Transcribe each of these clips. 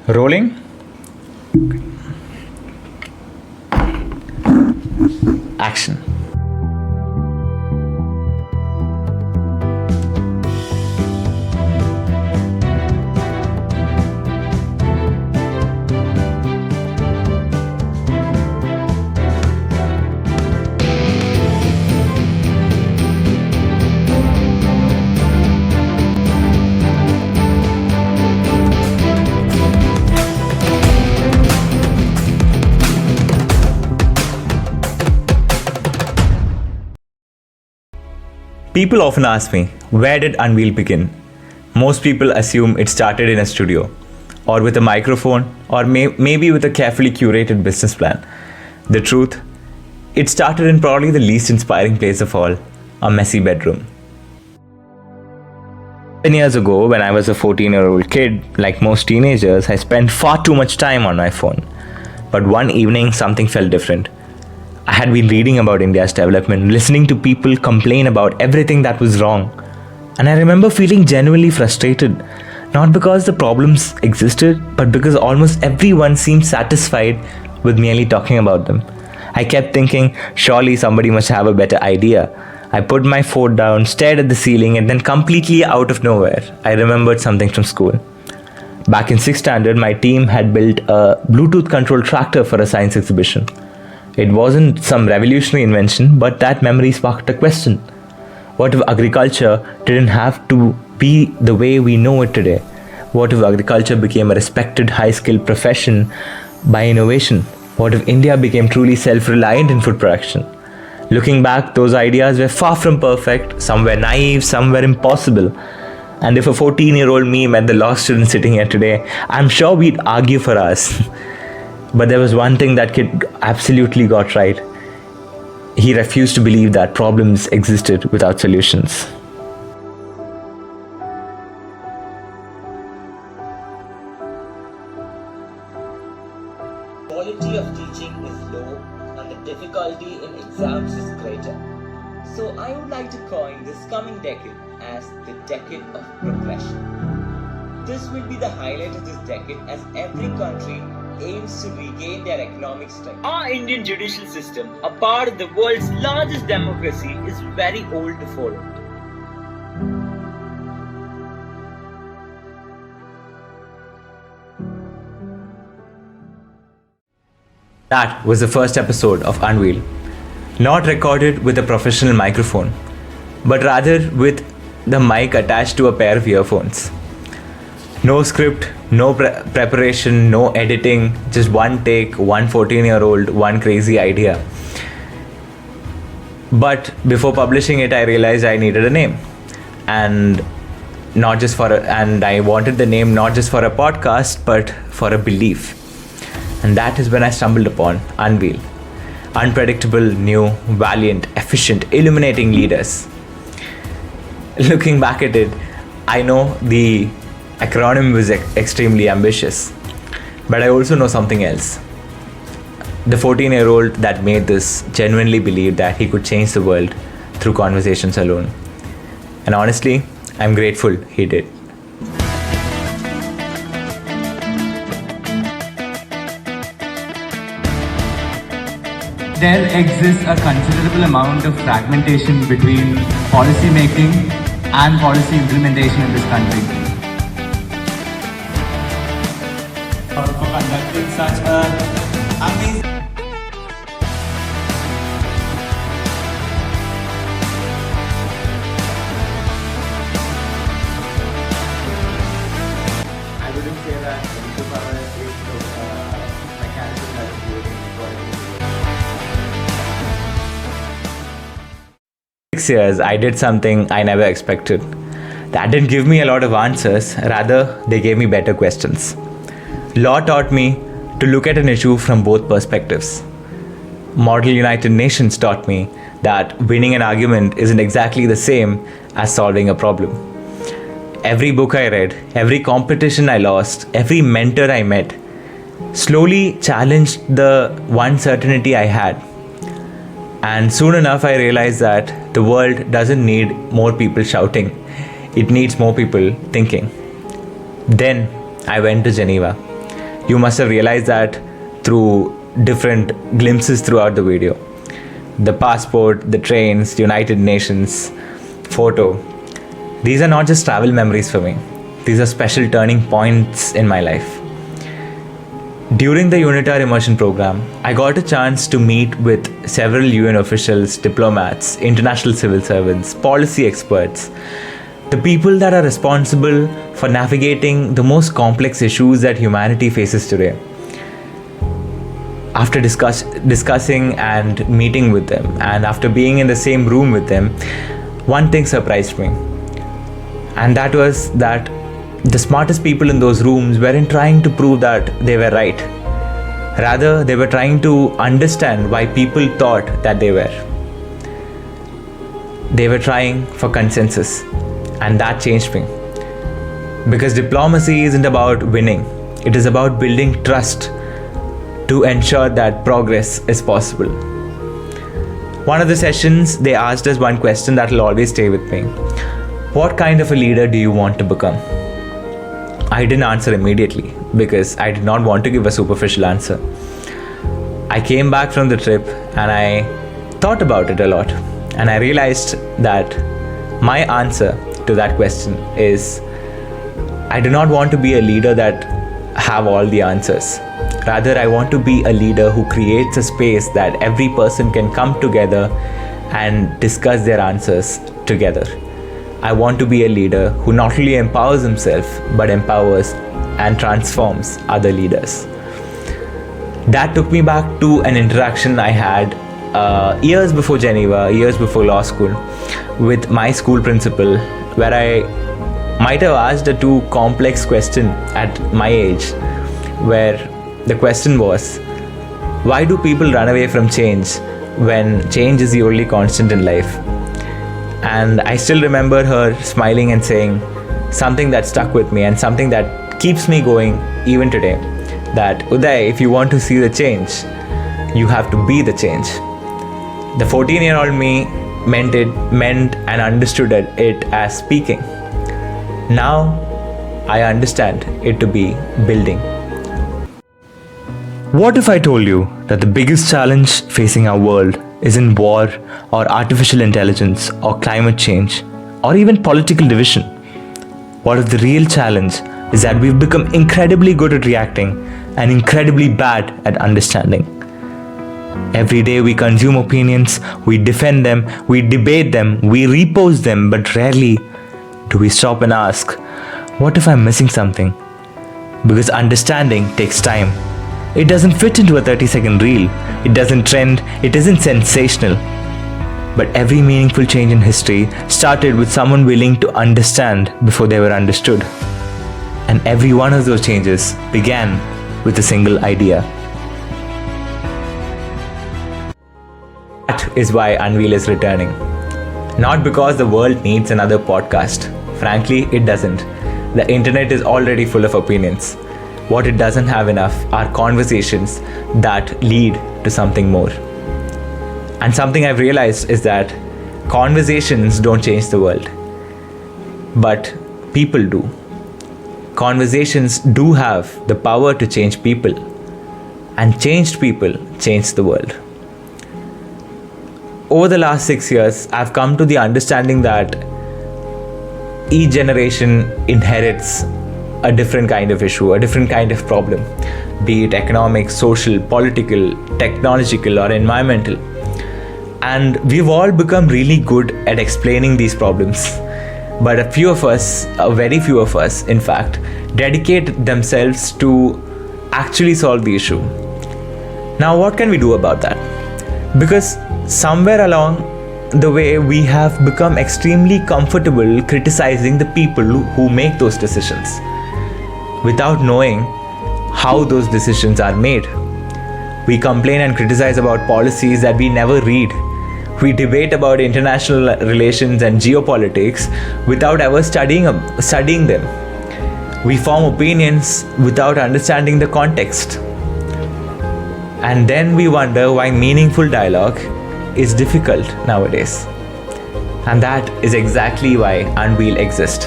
Rolling. Action. People often ask me, where did Unveil begin? Most people assume it started in a studio, or with a microphone, or maybe with a carefully curated business plan. The truth? It started in probably the least inspiring place of all, a messy bedroom. 10 years ago, when I was a 14-year-old kid, like most teenagers, I spent far too much time on my phone. But one evening, something felt different. I had been reading about India's development, listening to people complain about everything that was wrong. And I remember feeling genuinely frustrated, not because the problems existed, but because almost everyone seemed satisfied with merely talking about them. I kept thinking, surely somebody must have a better idea. I put my phone down, stared at the ceiling, and then completely out of nowhere, I remembered something from school. Back in 6th standard, my team had built a Bluetooth-controlled tractor for a science exhibition. It wasn't some revolutionary invention, but that memory sparked a question. What if agriculture didn't have to be the way we know it today? What if agriculture became a respected, high-skilled profession by innovation? What if India became truly self-reliant in food production? Looking back, those ideas were far from perfect. Some were naive, some were impossible. And if a 14-year-old me met the law student sitting here today, I'm sure we'd argue for us. But there was one thing that kid absolutely got right. He refused to believe that problems existed without solutions. Quality of teaching is low and the difficulty in exams is greater. So I would like to coin this coming decade as the decade of progression. This will be the highlight of this decade as every country aims to regain their economic strength. Our Indian judicial system, a part of the world's largest democracy, is very old to follow. That was the first episode of Unveil. Not recorded with a professional microphone, but rather with the mic attached to a pair of earphones. No script, no preparation, no editing, just one take, one 14-year-old, one crazy idea. But before publishing it, I realized I needed a name. And I wanted the name not just for a podcast, but for a belief. And that is when I stumbled upon Unveil. Unpredictable, new, valiant, efficient, illuminating leaders. Looking back at it, I know the acronym was extremely ambitious, but I also know something else. The 14-year-old that made this genuinely believed that he could change the world through conversations alone. And honestly, I'm grateful he did. There exists a considerable amount of fragmentation between policy making and policy implementation in this country. For conducting such a amazing I wouldn't say that superpower is the mechanism that is creating equality. 6 years, I did something I never expected. That didn't give me a lot of answers, rather, they gave me better questions. Law taught me to look at an issue from both perspectives. Model United Nations taught me that winning an argument isn't exactly the same as solving a problem. Every book I read, every competition I lost, every mentor I met, slowly challenged the one certainty I had. And soon enough, I realized that the world doesn't need more people shouting. It needs more people thinking. Then I went to Geneva. You must have realized that through different glimpses throughout the video. The passport, the trains, the United Nations, photo. These are not just travel memories for me. These are special turning points in my life. During the UNITAR immersion program, I got a chance to meet with several UN officials, diplomats, international civil servants, policy experts, the people that are responsible for navigating the most complex issues that humanity faces today. After discussing and meeting with them, and after being in the same room with them, one thing surprised me. And that was that the smartest people in those rooms weren't trying to prove that they were right. Rather, they were trying to understand why people thought that they were. They were trying for consensus, and that changed me. Because diplomacy isn't about winning, it is about building trust to ensure that progress is possible. One of the sessions, they asked us one question that will always stay with me. What kind of a leader do you want to become? I didn't answer immediately because I did not want to give a superficial answer. I came back from the trip and I thought about it a lot, and I realized that my answer to that question is I do not want to be a leader that have all the answers. Rather, I want to be a leader who creates a space that every person can come together and discuss their answers together. I want to be a leader who not only empowers himself, but empowers and transforms other leaders. That took me back to an interaction I had years before Geneva, years before law school, with my school principal, where I might have asked a too complex question at my age, where the question was, why do people run away from change when change is the only constant in life? And I still remember her smiling and saying something that stuck with me and something that keeps me going even today, that Uday, if you want to see the change, you have to be the change. The 14-year-old me meant and understood it as speaking. Now I understand it to be building. What if I told you that the biggest challenge facing our world isn't war or artificial intelligence or climate change or even political division? What if the real challenge is that we've become incredibly good at reacting and incredibly bad at understanding? Every day we consume opinions, we defend them, we debate them, we repost them, but rarely do we stop and ask, what if I'm missing something? Because understanding takes time. It doesn't fit into a 30-second reel. It doesn't trend. It isn't sensational. But every meaningful change in history started with someone willing to understand before they were understood. And every one of those changes began with a single idea. That is why UNVEIL is returning. Not because the world needs another podcast. Frankly, it doesn't. The internet is already full of opinions. What it doesn't have enough are conversations that lead to something more. And something I've realized is that conversations don't change the world, but people do. Conversations do have the power to change people, and changed people change the world. Over the last 6 years, I've come to the understanding that each generation inherits a different kind of issue, a different kind of problem, be it economic, social, political, technological, or environmental. And we've all become really good at explaining these problems. But a very few of us, in fact, dedicate themselves to actually solve the issue. Now, what can we do about that? Because somewhere along the way, we have become extremely comfortable criticizing the people who make those decisions, without knowing how those decisions are made. We complain and criticize about policies that we never read. We debate about international relations and geopolitics without ever studying them. We form opinions without understanding the context. And then we wonder why meaningful dialogue is difficult nowadays. And that is exactly why UNVEIL exists.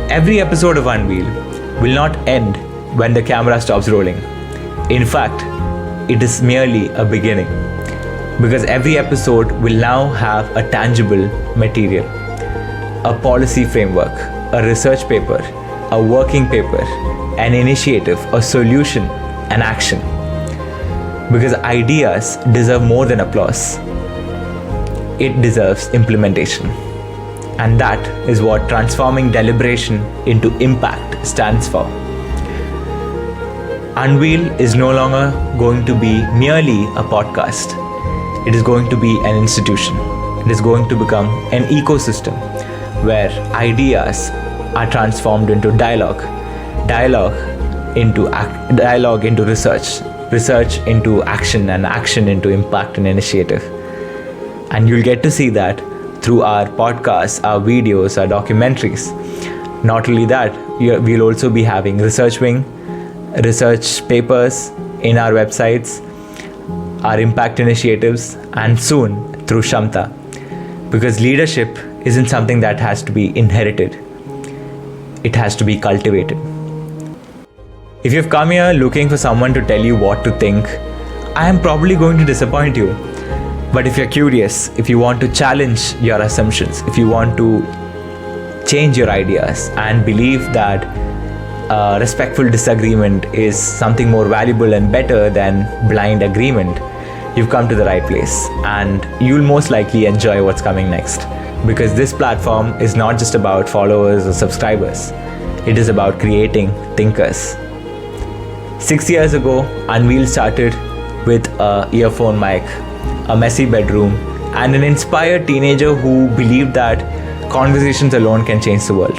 Every episode of UNVEIL will not end when the camera stops rolling. In fact, it is merely a beginning, because every episode will now have a tangible material, a policy framework, a research paper, a working paper, an initiative, a solution, an action. Because ideas deserve more than applause. It deserves implementation. And that is what transforming deliberation into impact stands for. UNVEIL is no longer going to be merely a podcast. It is going to be an institution. It is going to become an ecosystem where ideas are transformed into dialogue, dialogue into research, research into action, and action into impact and initiative. And you'll get to see that through our podcasts, our videos, our documentaries. Not only that, we'll also be having research wing, research papers in our websites, our impact initiatives, and soon through Shamta. Because leadership isn't something that has to be inherited. It has to be cultivated. If you've come here looking for someone to tell you what to think, I am probably going to disappoint you. But if you're curious, if you want to challenge your assumptions, if you want to change your ideas and believe that respectful disagreement is something more valuable and better than blind agreement, you've come to the right place, and you'll most likely enjoy what's coming next. Because this platform is not just about followers or subscribers. It is about creating thinkers. 6 years ago, UNVEIL started with a earphone mic, a messy bedroom, and an inspired teenager who believed that conversations alone can change the world.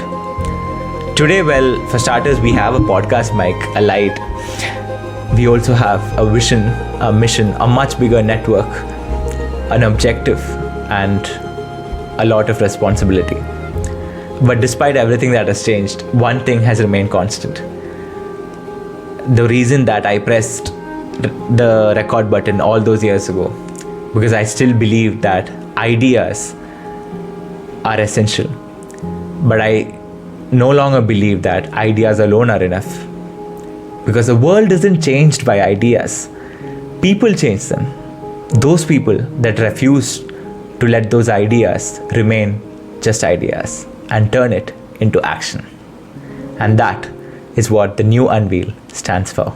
Today, well, for starters, we have a podcast mic, a light. We also have a vision, a mission, a much bigger network, an objective, and a lot of responsibility. But despite everything that has changed, one thing has remained constant. The reason that I pressed the record button all those years ago, because I still believe that ideas are essential. But I no longer believe that ideas alone are enough. Because the world isn't changed by ideas. People change them. Those people that refuse to let those ideas remain just ideas and turn it into action. And that is what the new UNVEIL stands for.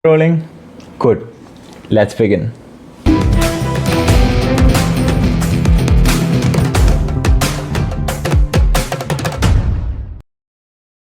Rolling? Good. Let's begin.